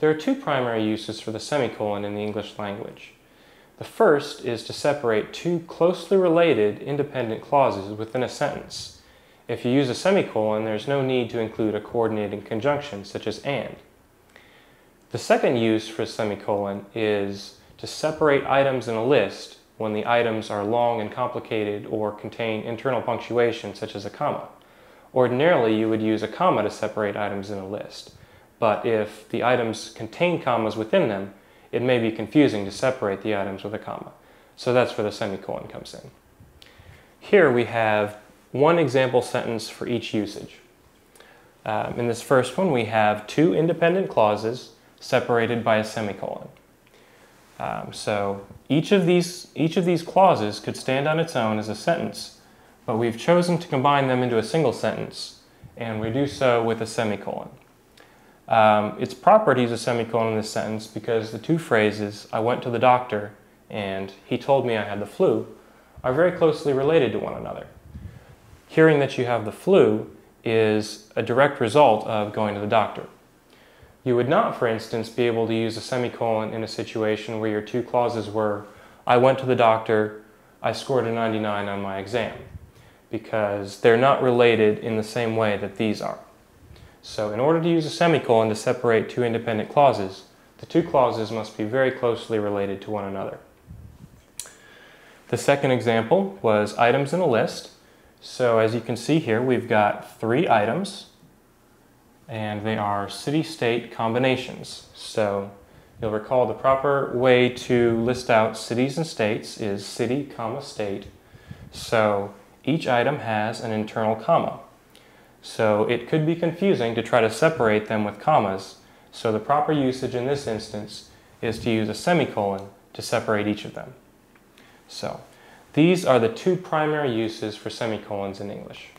There are two primary uses for the semicolon in the English language. The first is to separate two closely related independent clauses within a sentence. If you use a semicolon, there's no need to include a coordinating conjunction such as and. The second use for a semicolon is to separate items in a list when the items are long and complicated or contain internal punctuation such as a comma. Ordinarily, you would use a comma to separate items in a list, but if the items contain commas within them, it may be confusing to separate the items with a comma. So that's where the semicolon comes in. Here we have one example sentence for each usage. In this first one, we have two independent clauses separated by a semicolon. So each of these clauses could stand on its own as a sentence, but we've chosen to combine them into a single sentence, and we do so with a semicolon. It's proper to use a semicolon in this sentence because the two phrases, "I went to the doctor" and "he told me I had the flu," are very closely related to one another. Hearing that you have the flu is a direct result of going to the doctor. You would not, for instance, be able to use a semicolon in a situation where your two clauses were, "I went to the doctor, I scored a 99 on my exam," because they're not related in the same way that these are. So in order to use a semicolon to separate two independent clauses, the two clauses must be very closely related to one another. The second example was items in a list. So as you can see here, we've got three items, and they are city-state combinations. So you'll recall the proper way to list out cities and states is city, comma, state. So each item has an internal comma. So it could be confusing to try to separate them with commas, so the proper usage in this instance is to use a semicolon to separate each of them. So these are the two primary uses for semicolons in English.